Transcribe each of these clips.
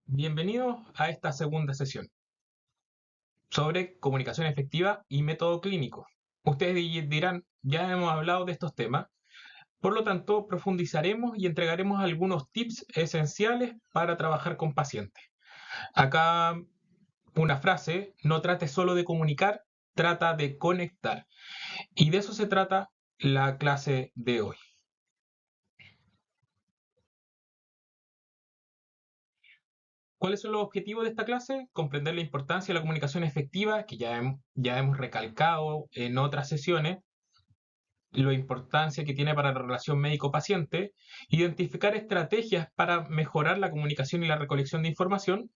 Bienvenidos a esta segunda sesión sobre comunicación efectiva y método clínico. Ustedes dirán, ya hemos hablado de estos temas, por lo tanto profundizaremos y entregaremos algunos tips esenciales para trabajar con pacientes. Acá una frase: no trate solo de comunicar, trata de conectar. Y de eso se trata la clase de hoy. ¿Cuáles son los objetivos de esta clase? Comprender la importancia de la comunicación efectiva, que ya hemos recalcado en otras sesiones, la importancia que tiene para la relación médico-paciente, identificar estrategias para mejorar la comunicación y la recolección de información,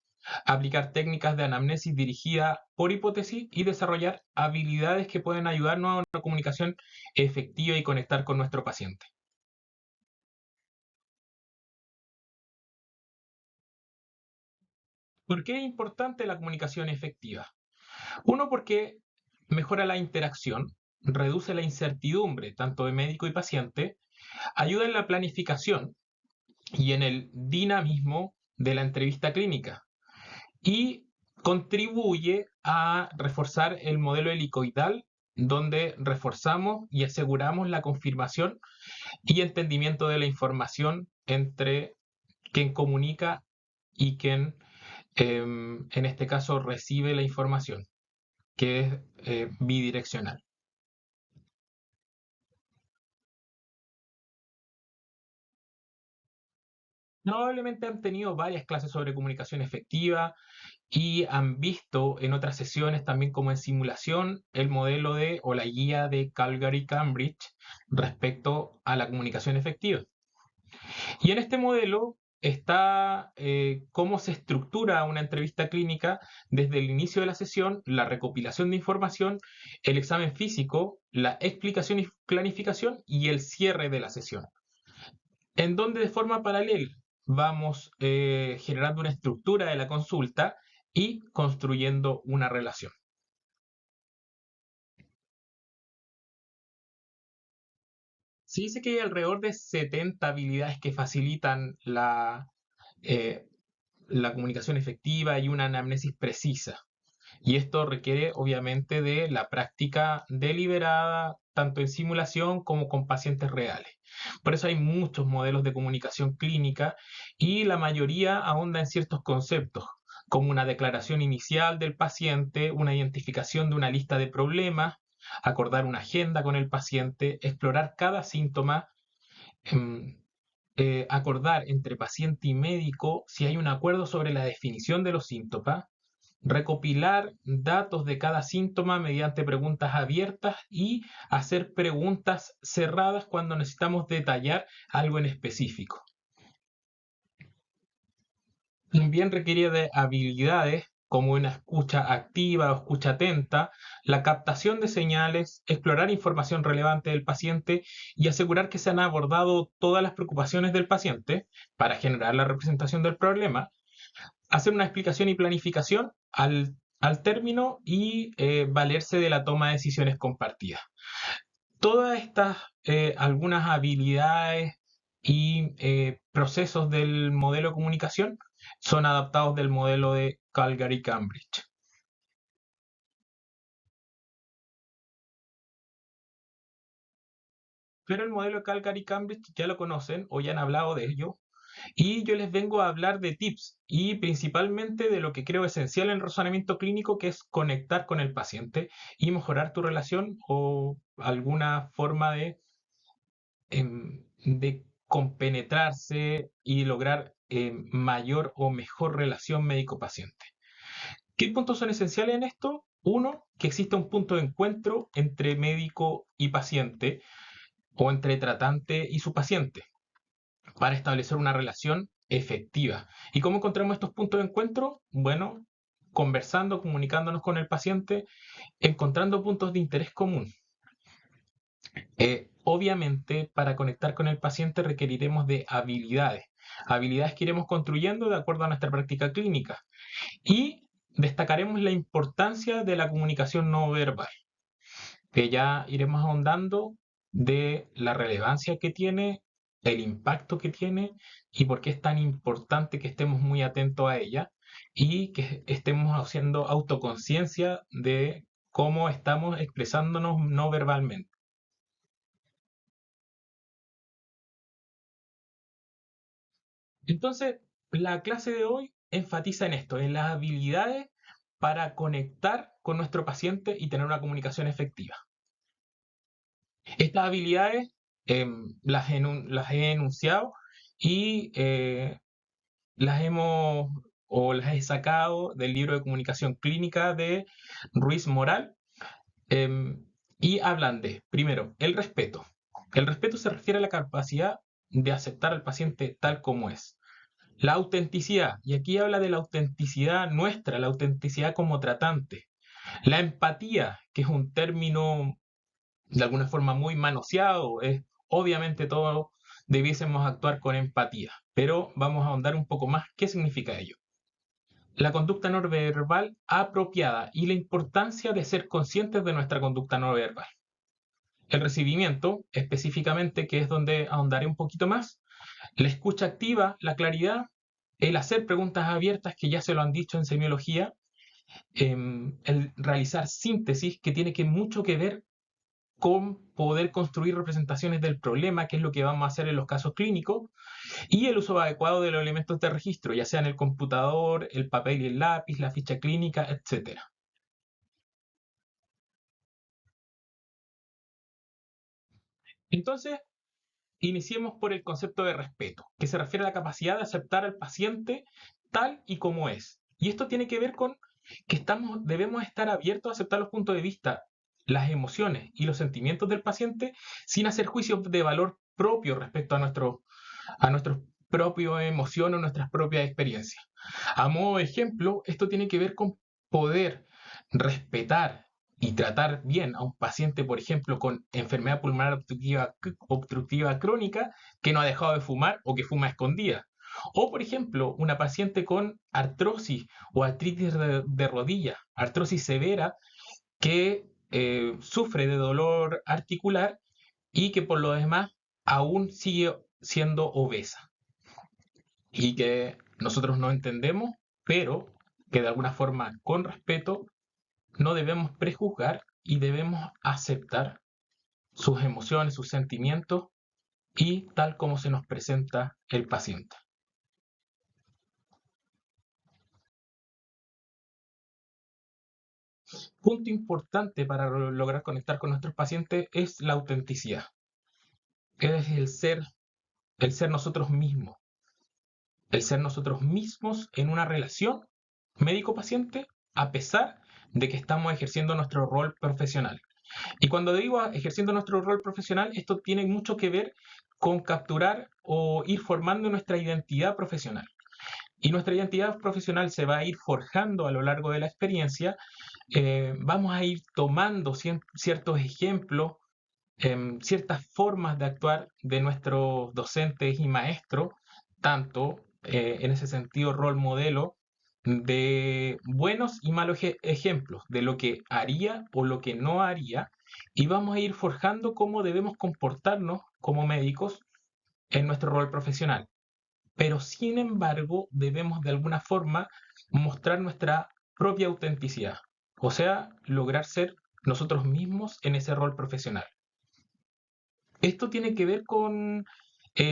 aplicar técnicas de anamnesis dirigida por hipótesis y desarrollar habilidades que pueden ayudarnos a una comunicación efectiva y conectar con nuestro paciente. ¿Por qué es importante la comunicación efectiva? Uno, porque mejora la interacción, reduce la incertidumbre tanto de médico y paciente, ayuda en la planificación y en el dinamismo de la entrevista clínica y contribuye a reforzar el modelo helicoidal, donde reforzamos y aseguramos la confirmación y entendimiento de la información entre quien comunica y quien, en este caso, recibe la información, que es bidireccional. Probablemente han tenido varias clases sobre comunicación efectiva y han visto en otras sesiones, también como en simulación, el modelo de o la guía de Calgary-Cambridge respecto a la comunicación efectiva. Y en este modelo está cómo se estructura una entrevista clínica desde el inicio de la sesión, la recopilación de información, el examen físico, la explicación y planificación y el cierre de la sesión, en donde de forma paralela vamos generando una estructura de la consulta y construyendo una relación. Se dice que hay alrededor de 70 habilidades que facilitan eh, la comunicación efectiva y una anamnesis precisa. Y esto requiere obviamente de la práctica deliberada, tanto en simulación como con pacientes reales. Por eso hay muchos modelos de comunicación clínica y la mayoría ahonda en ciertos conceptos, como una declaración inicial del paciente, una identificación de una lista de problemas, acordar una agenda con el paciente, explorar cada síntoma, em, acordar entre paciente y médico si hay un acuerdo sobre la definición de los síntomas, recopilar datos de cada síntoma mediante preguntas abiertas y hacer preguntas cerradas cuando necesitamos detallar algo en específico. También requiere de habilidades como una escucha activa o escucha atenta, la captación de señales, explorar información relevante del paciente y asegurar que se han abordado todas las preocupaciones del paciente para generar la representación del problema, hacer una explicación y planificación al término y valerse de la toma de decisiones compartidas. Todas estas, algunas habilidades y procesos del modelo de comunicación son adaptados del modelo de Calgary-Cambridge. Pero el modelo de Calgary-Cambridge ya lo conocen o ya han hablado de ello, y yo les vengo a hablar de tips y principalmente de lo que creo esencial en el razonamiento clínico, que es conectar con el paciente y mejorar tu relación o alguna forma de compenetrarse y lograr mayor o mejor relación médico-paciente. ¿Qué puntos son esenciales en esto? Uno, que exista un punto de encuentro entre médico y paciente o entre tratante y su paciente para establecer una relación efectiva. ¿Y cómo encontramos estos puntos de encuentro? Bueno, conversando, comunicándonos con el paciente, encontrando puntos de interés común. Obviamente, para conectar con el paciente requeriremos de habilidades, habilidades que iremos construyendo de acuerdo a nuestra práctica clínica. Y destacaremos la importancia de la comunicación no verbal, que ya iremos ahondando de la relevancia que tiene el impacto que tiene y por qué es tan importante que estemos muy atentos a ella y que estemos haciendo autoconciencia de cómo estamos expresándonos no verbalmente. Entonces, la clase de hoy enfatiza en esto, en las habilidades para conectar con nuestro paciente y tener una comunicación efectiva. Estas habilidades las he enunciado y las hemos o las he sacado del libro de comunicación clínica de Ruiz Moral, em, y hablan de, primero, el respeto. El respeto se refiere a la capacidad de aceptar al paciente tal como es. La autenticidad, y aquí habla de la autenticidad nuestra, la autenticidad como tratante. La empatía, que es un término de alguna forma muy manoseado, es obviamente todos debiésemos actuar con empatía, pero vamos a ahondar un poco más qué significa ello. La conducta no verbal apropiada y la importancia de ser conscientes de nuestra conducta no verbal. El recibimiento, específicamente, que es donde ahondaré un poquito más, la escucha activa, la claridad, el hacer preguntas abiertas, que ya se lo han dicho en semiología, el realizar síntesis, que tiene mucho que ver con poder construir representaciones del problema, que es lo que vamos a hacer en los casos clínicos, y el uso adecuado de los elementos de registro, ya sea en el computador, el papel y el lápiz, la ficha clínica, etc. Entonces, iniciemos por el concepto de respeto, que se refiere a la capacidad de aceptar al paciente tal y como es. Y esto tiene que ver con que debemos estar abiertos a aceptar los puntos de vista, las emociones y los sentimientos del paciente sin hacer juicios de valor propio respecto a nuestros propias emociones o nuestras propias experiencias. A modo de ejemplo, esto tiene que ver con poder respetar y tratar bien a un paciente, por ejemplo, con enfermedad pulmonar obstructiva crónica que no ha dejado de fumar o que fuma a escondida. O, por ejemplo, una paciente con artrosis o artritis de rodilla, artrosis severa, que sufre de dolor articular y que por lo demás aún sigue siendo obesa y que nosotros no entendemos, pero que de alguna forma, con respeto, no debemos prejuzgar y debemos aceptar sus emociones, sus sentimientos y tal como se nos presenta el paciente. Punto importante para lograr conectar con nuestros pacientes es la autenticidad. Es el ser nosotros mismos. El ser nosotros mismos en una relación médico-paciente a pesar de que estamos ejerciendo nuestro rol profesional. Y cuando digo ejerciendo nuestro rol profesional, esto tiene mucho que ver con capturar o ir formando nuestra identidad profesional. Y nuestra identidad profesional se va a ir forjando a lo largo de la experiencia. Vamos a ir tomando ciertos ejemplos, ciertas formas de actuar de nuestros docentes y maestros, tanto en ese sentido rol modelo de buenos y malos ejemplos de lo que haría o lo que no haría, y vamos a ir forjando cómo debemos comportarnos como médicos en nuestro rol profesional. Pero sin embargo, debemos de alguna forma mostrar nuestra propia autenticidad, o sea, lograr ser nosotros mismos en ese rol profesional. Esto tiene que ver con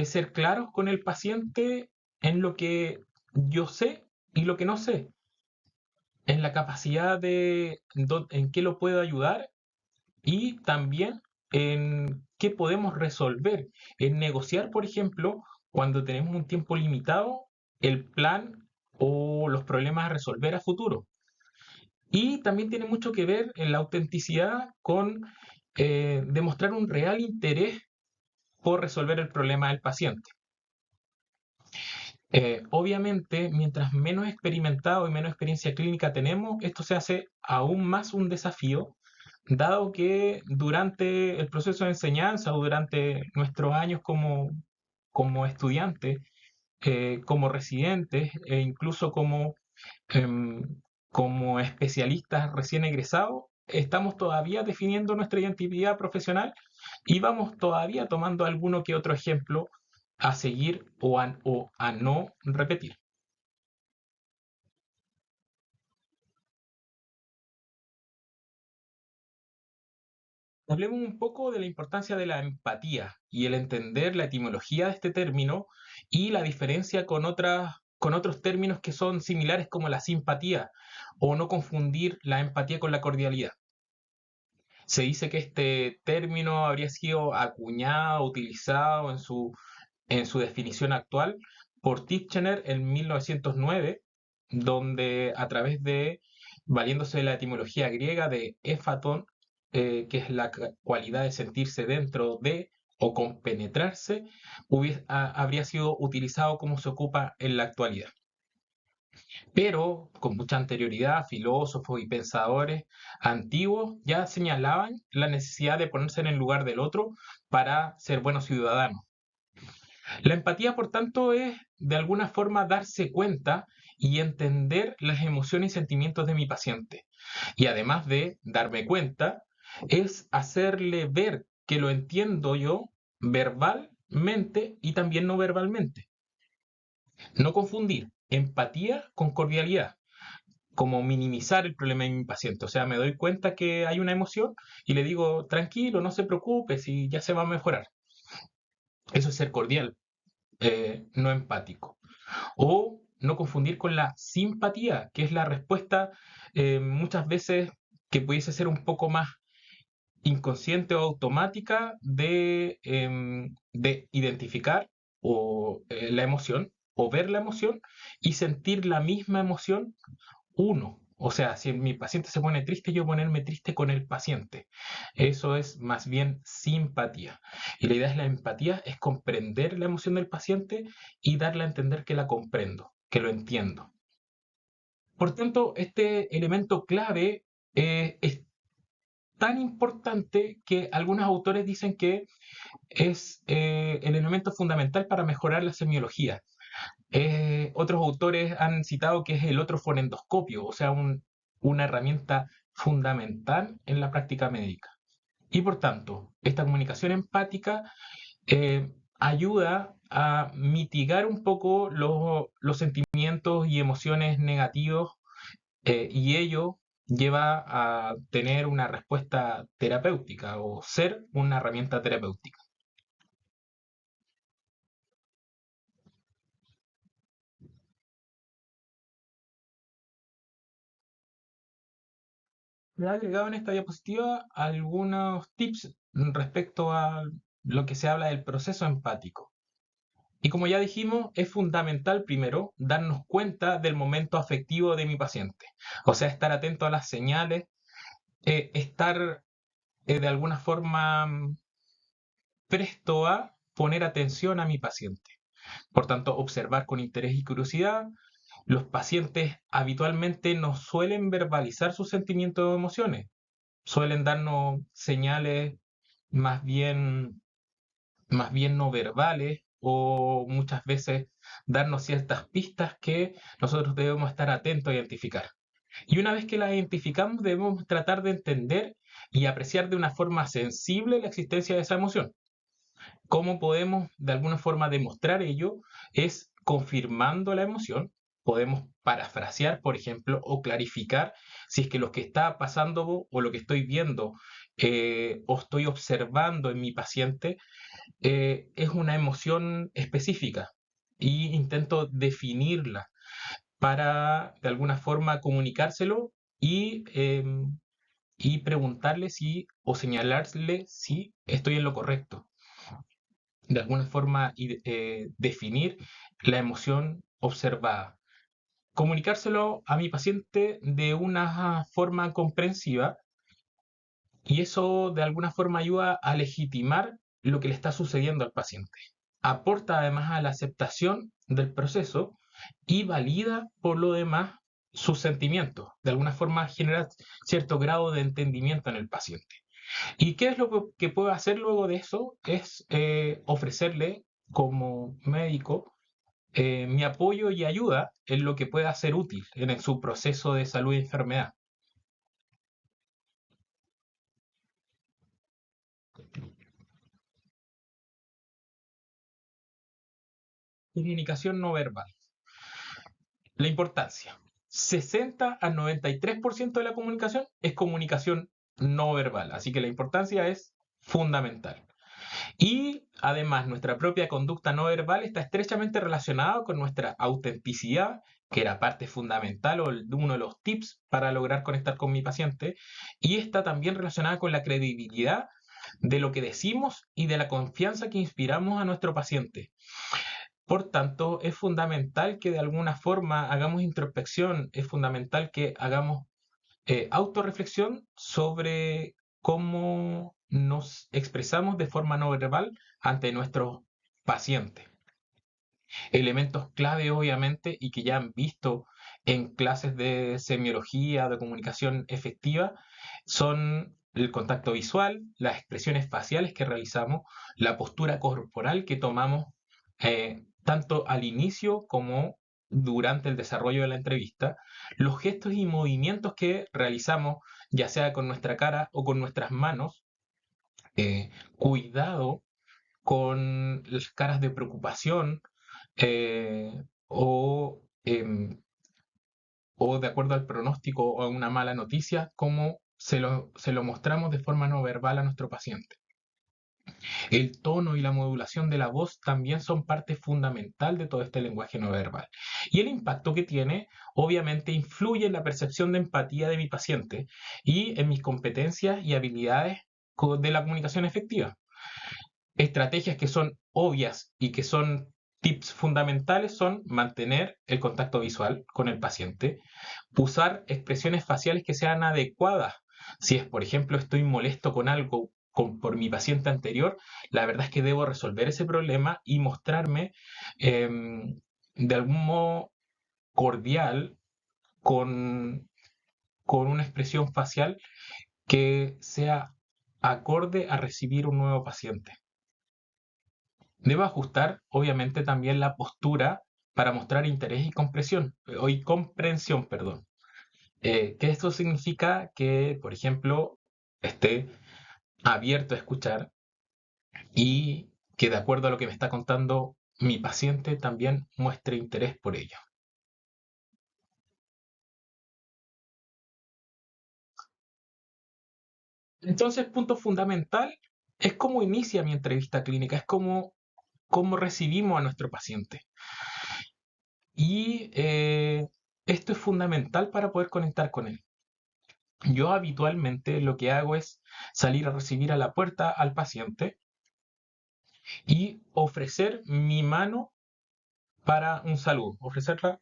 ser claros con el paciente en lo que yo sé y lo que no sé, en la capacidad de en qué lo puedo ayudar y también en qué podemos resolver, en negociar, por ejemplo, cuando tenemos un tiempo limitado, el plan o los problemas a resolver a futuro. Y también tiene mucho que ver en la autenticidad con demostrar un real interés por resolver el problema del paciente. Obviamente, mientras menos experimentado y menos experiencia clínica tenemos, esto se hace aún más un desafío, dado que durante el proceso de enseñanza o durante nuestros años como estudiantes, como residentes e incluso em, como especialistas recién egresados, estamos todavía definiendo nuestra identidad profesional y vamos todavía tomando alguno que otro ejemplo a seguir o a no repetir. Hablemos un poco de la importancia de la empatía y el entender la etimología de este término y la diferencia con otros términos que son similares como la simpatía o no confundir la empatía con la cordialidad. Se dice que este término habría sido acuñado, utilizado en su definición actual por Titchener en 1909, donde a través de, valiéndose de la etimología griega de éfaton, que es la cualidad de sentirse dentro de o compenetrarse, habría sido utilizado como se ocupa en la actualidad. Pero con mucha anterioridad, filósofos y pensadores antiguos ya señalaban la necesidad de ponerse en el lugar del otro para ser buenos ciudadanos. La empatía, por tanto, es de alguna forma darse cuenta y entender las emociones y sentimientos de mi paciente. Y además de darme cuenta, es hacerle ver que lo entiendo yo verbalmente y también no verbalmente. No confundir empatía con cordialidad, como minimizar el problema de mi paciente. O sea, me doy cuenta que hay una emoción y le digo, tranquilo, no se preocupe, si ya se va a mejorar. Eso es ser cordial, no empático. O no confundir con la simpatía, que es la respuesta muchas veces que pudiese ser un poco más inconsciente o automática de identificar la emoción o ver la emoción y sentir la misma emoción uno. O sea, si mi paciente se pone triste, yo ponerme triste con el paciente. Eso es más bien simpatía. Y la idea es la empatía, es comprender la emoción del paciente y darle a entender que la comprendo, que lo entiendo. Por tanto, este elemento clave es tan importante que algunos autores dicen que es el elemento fundamental para mejorar la semiología. Otros autores han citado que es el otro fonendoscopio, o sea, una herramienta fundamental en la práctica médica. Y por tanto, esta comunicación empática ayuda a mitigar un poco los sentimientos y emociones negativos y ello lleva a tener una respuesta terapéutica o ser una herramienta terapéutica. Le he agregado en esta diapositiva algunos tips respecto a lo que se habla del proceso empático. Y como ya dijimos, es fundamental primero darnos cuenta del momento afectivo de mi paciente. O sea, estar atento a las señales, estar de alguna forma presto a poner atención a mi paciente. Por tanto, observar con interés y curiosidad. Los pacientes habitualmente no suelen verbalizar sus sentimientos o emociones, suelen darnos señales más bien, más bien no verbales o muchas veces darnos ciertas pistas que nosotros debemos estar atentos a identificar. Y una vez que las identificamos, debemos tratar de entender y apreciar de una forma sensible la existencia de esa emoción. ¿Cómo podemos de alguna forma demostrar ello? Es confirmando la emoción. Podemos parafrasear, por ejemplo, o clarificar si es que lo que está pasando o lo que estoy viendo o estoy observando en mi paciente es una emoción específica y intento definirla para de alguna forma comunicárselo y preguntarle si o señalarle si estoy en lo correcto, de alguna forma definir la emoción observada. Comunicárselo a mi paciente de una forma comprensiva y eso de alguna forma ayuda a legitimar lo que le está sucediendo al paciente. Aporta además a la aceptación del proceso y valida por lo demás sus sentimientos. De alguna forma genera cierto grado de entendimiento en el paciente. ¿Y qué es lo que puedo hacer luego de eso? Es ofrecerle como médico mi apoyo y ayuda en lo que pueda ser útil en su proceso de salud y enfermedad. comunicación no verbal. La importancia. 60 al 93% de la comunicación es comunicación no verbal, así que la importancia es fundamental. Y además, nuestra propia conducta no verbal está estrechamente relacionada con nuestra autenticidad, que era parte fundamental o uno de los tips para lograr conectar con mi paciente, y está también relacionada con la credibilidad de lo que decimos y de la confianza que inspiramos a nuestro paciente. Por tanto, es fundamental que de alguna forma hagamos introspección, es fundamental que hagamos autorreflexión sobre cómo nos expresamos de forma no verbal ante nuestros pacientes. Elementos clave, obviamente, y que ya han visto en clases de semiología, de comunicación efectiva, son el contacto visual, las expresiones faciales que realizamos, la postura corporal que tomamos tanto al inicio como durante el desarrollo de la entrevista, los gestos y movimientos que realizamos, ya sea con nuestra cara o con nuestras manos, cuidado con las caras de preocupación eh, o, em, o de acuerdo al pronóstico o a una mala noticia, como se lo mostramos de forma no verbal a nuestro paciente. El tono y la modulación de la voz también son parte fundamental de todo este lenguaje no verbal. Y el impacto que tiene, obviamente, influye en la percepción de empatía de mi paciente y en mis competencias y habilidades de la comunicación efectiva. Estrategias que son obvias y que son tips fundamentales son mantener el contacto visual con el paciente, usar expresiones faciales que sean adecuadas. Si es, por ejemplo, estoy molesto con algo por mi paciente anterior, la verdad es que debo resolver ese problema y mostrarme de algún modo cordial con, con una expresión facial que sea acorde a recibir un nuevo paciente. Debo ajustar, obviamente, también la postura para mostrar interés y comprensión, perdón. Que esto significa que, por ejemplo, esté abierto a escuchar y que de acuerdo a lo que me está contando mi paciente también muestre interés por ello. Entonces, punto fundamental es cómo inicia mi entrevista clínica, es cómo recibimos a nuestro paciente. Y esto es fundamental para poder conectar con él. Yo habitualmente lo que hago es salir a recibir a la puerta al paciente y ofrecer mi mano para un saludo, ofrecerla,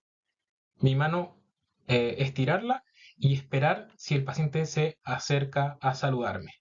mi mano, estirarla y esperar si el paciente se acerca a saludarme.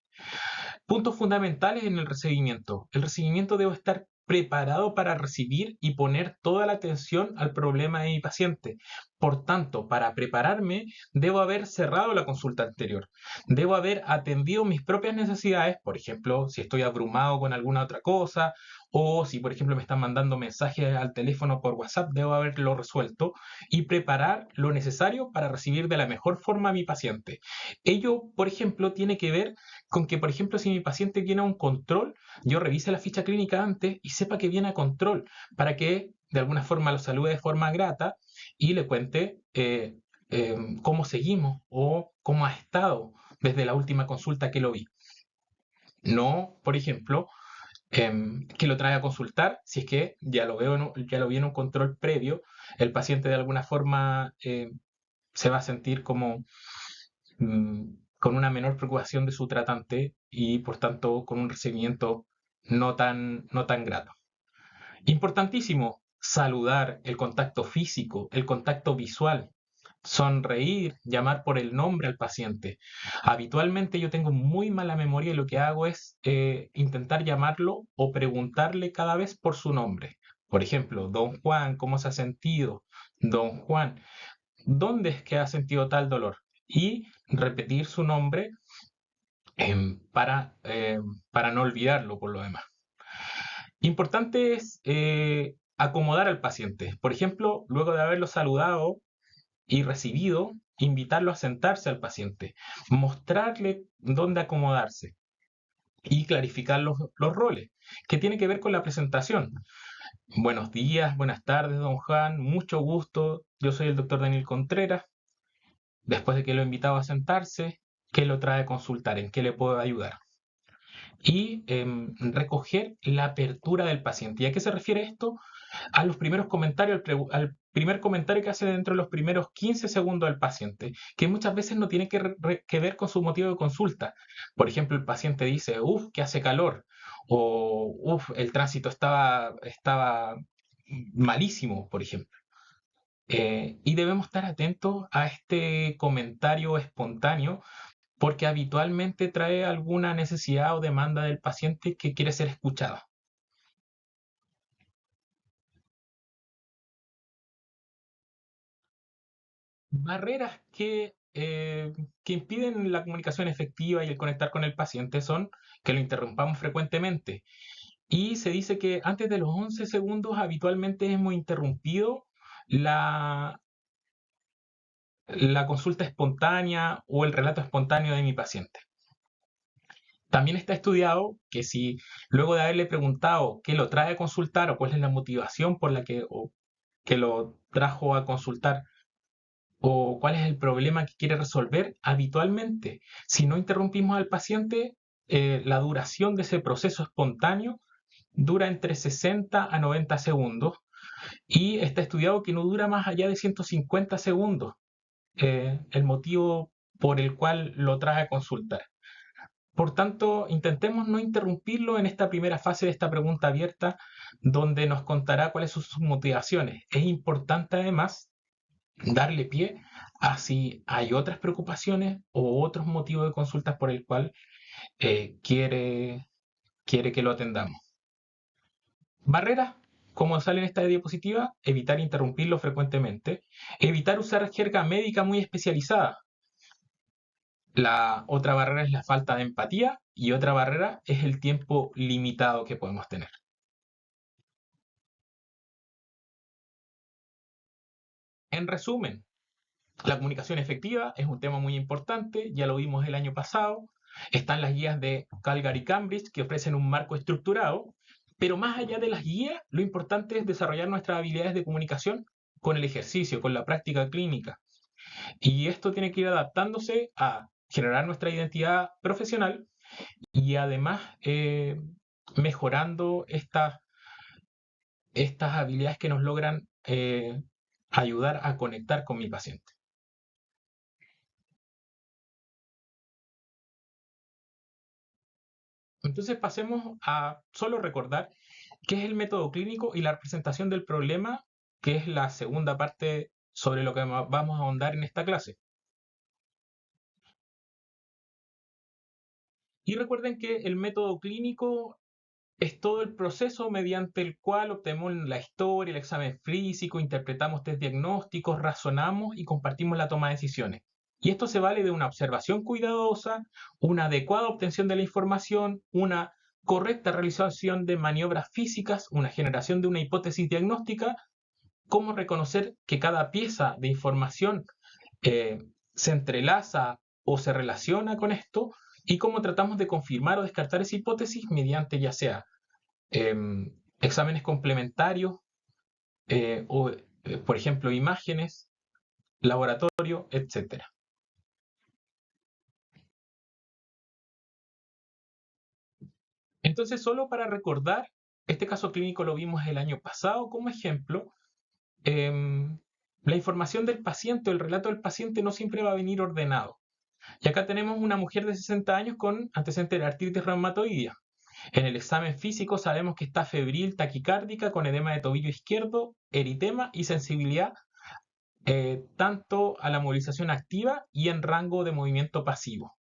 Puntos fundamentales en el recibimiento. El recibimiento debo estar preparado para recibir y poner toda la atención al problema de mi paciente. Por tanto, para prepararme, debo haber cerrado la consulta anterior. Debo haber atendido mis propias necesidades, por ejemplo, si estoy abrumado con alguna otra cosa, o si, por ejemplo, me están mandando mensajes al teléfono por WhatsApp, debo haberlo resuelto y preparar lo necesario para recibir de la mejor forma a mi paciente. Ello, por ejemplo, tiene que ver con que, por ejemplo, si mi paciente viene a un control, yo revise la ficha clínica antes y sepa que viene a control, para que de alguna forma lo salude de forma grata y le cuente cómo seguimos o cómo ha estado desde la última consulta que lo vi. No, por ejemplo, que lo trae a consultar, si es que ya lo vi en un control previo, el paciente de alguna forma se va a sentir como con una menor preocupación de su tratante y por tanto con un recibimiento no tan grato. Importantísimo, saludar, el contacto físico, el contacto visual, sonreír, llamar por el nombre al paciente. Habitualmente yo tengo muy mala memoria y lo que hago es intentar llamarlo o preguntarle cada vez por su nombre. Por ejemplo, don Juan, ¿cómo se ha sentido? Don Juan, ¿dónde es que ha sentido tal dolor? Y repetir su nombre para no olvidarlo por lo demás. Importante es acomodar al paciente. Por ejemplo, luego de haberlo saludado y recibido, invitarlo a sentarse al paciente, mostrarle dónde acomodarse y clarificar los roles, que tiene que ver con la presentación. Buenos días, buenas tardes, don Juan, mucho gusto. Yo soy el doctor Daniel Contreras. Después de que lo he invitado a sentarse, ¿qué lo trae a consultar? ¿En qué le puedo ayudar? Y recoger la apertura del paciente. ¿Y a qué se refiere esto? A los primeros comentarios, al primer comentario que hace dentro de los primeros 15 segundos del paciente, que muchas veces no tiene que ver con su motivo de consulta. Por ejemplo, el paciente dice, uff, que hace calor, o uff, el tránsito estaba malísimo, por ejemplo. Y debemos estar atentos a este comentario espontáneo porque habitualmente trae alguna necesidad o demanda del paciente que quiere ser escuchada. Barreras que impiden la comunicación efectiva y el conectar con el paciente son que lo interrumpamos frecuentemente. Y se dice que antes de los 11 segundos habitualmente hemos interrumpido la, la consulta espontánea o el relato espontáneo de mi paciente. También está estudiado que si luego de haberle preguntado qué lo trae a consultar o cuál es la motivación por la que lo trajo a consultar, o cuál es el problema que quiere resolver habitualmente. Si no interrumpimos al paciente, la duración de ese proceso espontáneo dura entre 60 a 90 segundos y está estudiado que no dura más allá de 150 segundos, el motivo por el cual lo trae a consultar. Por tanto, intentemos no interrumpirlo en esta primera fase de esta pregunta abierta, donde nos contará cuáles son sus motivaciones. Es importante además darle pie a si hay otras preocupaciones o otros motivos de consultas por el cual quiere que lo atendamos. Barreras, como sale en esta diapositiva, evitar interrumpirlo frecuentemente, evitar usar jerga médica muy especializada. La otra barrera es la falta de empatía y otra barrera es el tiempo limitado que podemos tener. En resumen, la comunicación efectiva es un tema muy importante, ya lo vimos el año pasado. Están las guías de Calgary y Cambridge que ofrecen un marco estructurado, pero más allá de las guías, lo importante es desarrollar nuestras habilidades de comunicación con el ejercicio, con la práctica clínica. Y esto tiene que ir adaptándose a generar nuestra identidad profesional y además mejorando estas habilidades que nos logran ayudar a conectar con mi paciente. Entonces pasemos a solo recordar qué es el método clínico y la representación del problema, que es la segunda parte sobre lo que vamos a ahondar en esta clase. Y recuerden que el método clínico es todo el proceso mediante el cual obtenemos la historia, el examen físico, interpretamos test diagnósticos, razonamos y compartimos la toma de decisiones. Y esto se vale de una observación cuidadosa, una adecuada obtención de la información, una correcta realización de maniobras físicas, una generación de una hipótesis diagnóstica, cómo reconocer que cada pieza de información eh, se entrelaza o se relaciona con esto y cómo tratamos de confirmar o descartar esa hipótesis mediante ya sea exámenes complementarios o, por ejemplo, imágenes, laboratorio, etcétera. Entonces, solo para recordar, este caso clínico lo vimos el año pasado como ejemplo. em, la información del paciente o el relato del paciente no siempre va a venir ordenado. Y acá tenemos una mujer de 60 años con antecedentes de artritis reumatoidea. En el examen físico sabemos que está febril, taquicárdica, con edema de tobillo izquierdo, eritema y sensibilidad tanto a la movilización activa y en rango de movimiento pasivo.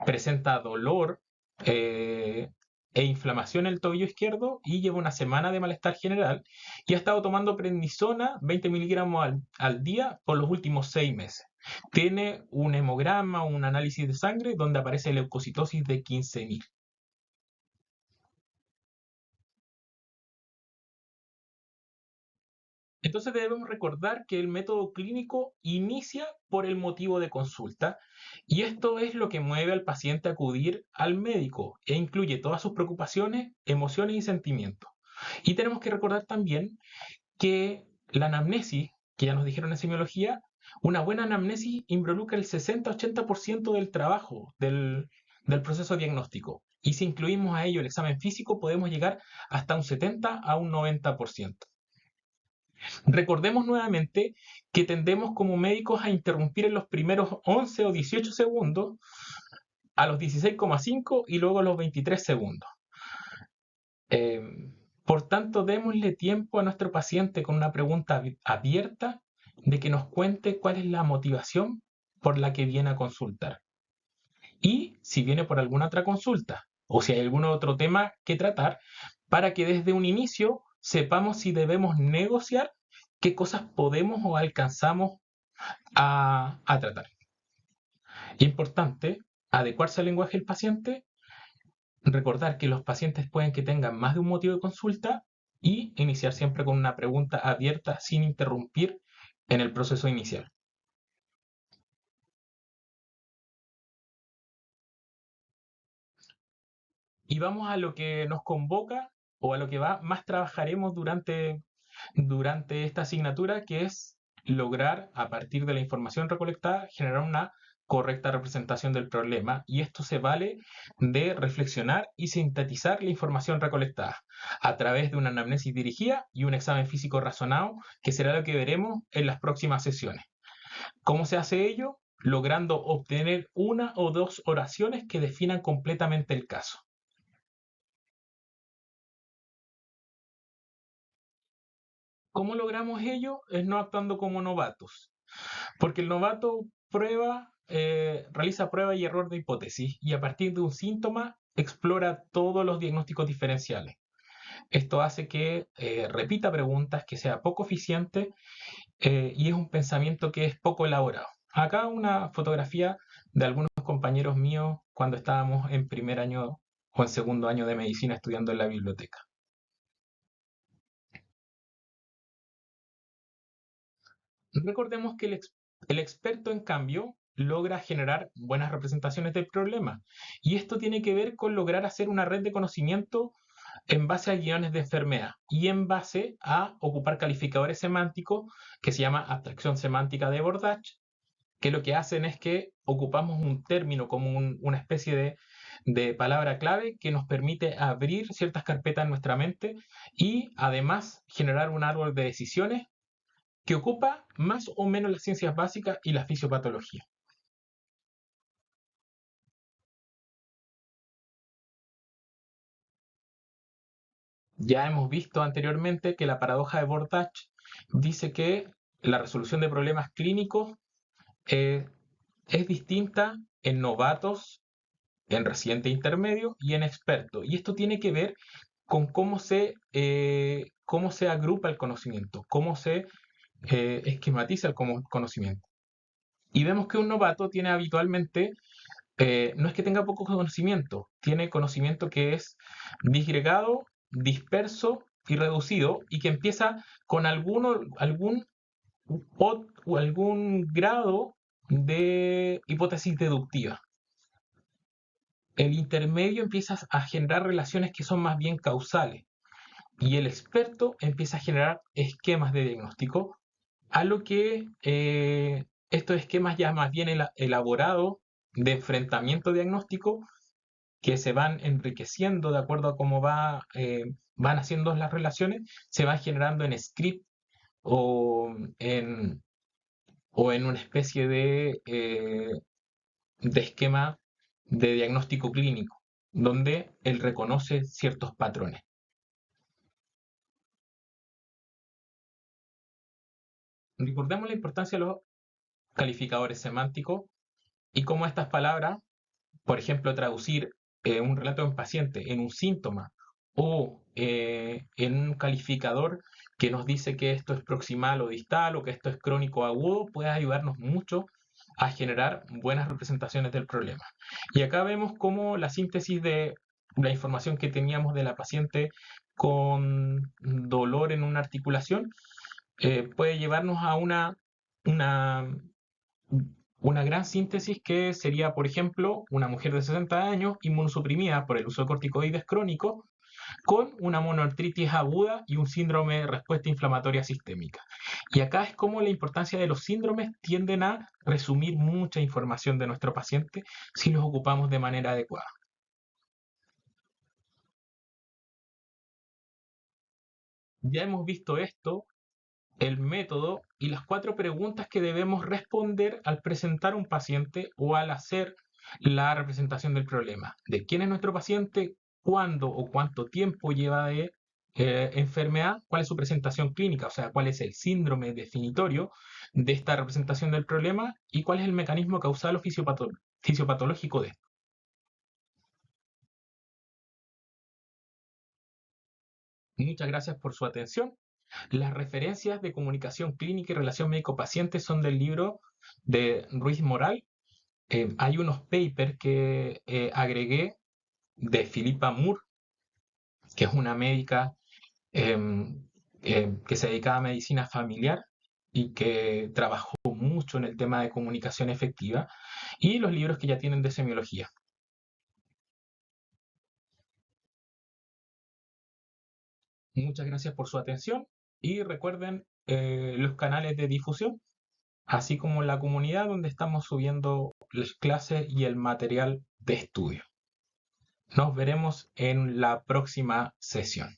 Presenta dolor eh, e inflamación en el tobillo izquierdo y lleva una semana de malestar general y ha estado tomando prednisona 20 miligramos al día por los últimos 6 meses. Tiene un hemograma, un análisis de sangre donde aparece leucocitosis de 15.000. Entonces debemos recordar que el método clínico inicia por el motivo de consulta y esto es lo que mueve al paciente a acudir al médico e incluye todas sus preocupaciones, emociones y sentimientos. Y tenemos que recordar también que la anamnesis, que ya nos dijeron en semiología, una buena anamnesis involucra el 60-80% del trabajo del proceso diagnóstico. Y si incluimos a ello el examen físico, podemos llegar hasta un 70 a un 90%. Recordemos nuevamente que tendemos como médicos a interrumpir en los primeros 11 o 18 segundos, a los 16,5 y luego a los 23 segundos. Eh, por tanto, démosle tiempo a nuestro paciente con una pregunta abierta de que nos cuente cuál es la motivación por la que viene a consultar. Y si viene por alguna otra consulta o si hay algún otro tema que tratar, para que desde un inicio sepamos si debemos negociar qué cosas podemos o alcanzamos a tratar. Importante, adecuarse al lenguaje del paciente, recordar que los pacientes pueden que tengan más de un motivo de consulta y iniciar siempre con una pregunta abierta sin interrumpir en el proceso inicial. Y vamos a lo que nos convoca o a lo que más trabajaremos durante esta asignatura, que es lograr, a partir de la información recolectada, generar una correcta representación del problema. Y esto se vale de reflexionar y sintetizar la información recolectada a través de una anamnesis dirigida y un examen físico razonado, que será lo que veremos en las próximas sesiones. ¿Cómo se hace ello? Logrando obtener una o dos oraciones que definan completamente el caso. ¿Cómo logramos ello? Es no actuando como novatos. Porque el novato realiza prueba y error de hipótesis y a partir de un síntoma explora todos los diagnósticos diferenciales. Esto hace que repita preguntas, que sea poco eficiente y es un pensamiento que es poco elaborado. Acá una fotografía de algunos compañeros míos cuando estábamos en primer año o en segundo año de medicina estudiando en la biblioteca. Recordemos que el experto, en cambio, logra generar buenas representaciones del problema. Y esto tiene que ver con lograr hacer una red de conocimiento en base a guiones de enfermedad y en base a ocupar calificadores semánticos que se llama abstracción semántica de Bordach, que lo que hacen es que ocupamos un término como una especie de palabra clave que nos permite abrir ciertas carpetas en nuestra mente y además generar un árbol de decisiones que ocupa más o menos las ciencias básicas y la fisiopatología. Ya hemos visto anteriormente que la paradoja de Bordach dice que la resolución de problemas clínicos eh, es distinta en novatos, en residente intermedio y en experto. Y esto tiene que ver con cómo se agrupa el conocimiento, cómo se esquematiza el conocimiento. Y vemos que un novato tiene habitualmente no es que tenga poco conocimiento, tiene conocimiento que es disgregado, disperso y reducido y que empieza con algún grado de hipótesis deductiva. El intermedio empieza a generar relaciones que son más bien causales y el experto empieza a generar esquemas de diagnóstico, a lo que estos esquemas ya más bien elaborados de enfrentamiento diagnóstico que se van enriqueciendo de acuerdo a cómo van haciendo las relaciones, se van generando en script o en, o en una especie de esquema de diagnóstico clínico, donde él reconoce ciertos patrones. Recordemos la importancia de los calificadores semánticos y cómo estas palabras, por ejemplo, traducir un relato en paciente en un síntoma o en un calificador que nos dice que esto es proximal o distal o que esto es crónico o agudo, puede ayudarnos mucho a generar buenas representaciones del problema. Y acá vemos cómo la síntesis de la información que teníamos de la paciente con dolor en una articulación puede llevarnos a una, una gran síntesis que sería, por ejemplo, una mujer de 60 años inmunosuprimida por el uso de corticoides crónicos con una monoartritis aguda y un síndrome de respuesta inflamatoria sistémica. Y acá es como la importancia de los síndromes tienden a resumir mucha información de nuestro paciente si los ocupamos de manera adecuada. Ya hemos visto esto, el método y las 4 preguntas que debemos responder al presentar un paciente o al hacer la representación del problema. De quién es nuestro paciente, cuándo o cuánto tiempo lleva de enfermedad, cuál es su presentación clínica, o sea, cuál es el síndrome definitorio de esta representación del problema y cuál es el mecanismo causal o fisiopatológico de esto. Muchas gracias por su atención. Las referencias de comunicación clínica y relación médico-paciente son del libro de Ruiz Moral. Hay unos papers que agregué de Philippa Moore, que es una médica que se dedicaba a medicina familiar y que trabajó mucho en el tema de comunicación efectiva, y los libros que ya tienen de semiología. Muchas gracias por su atención y recuerden los canales de difusión, así como la comunidad donde estamos subiendo las clases y el material de estudio. Nos veremos en la próxima sesión.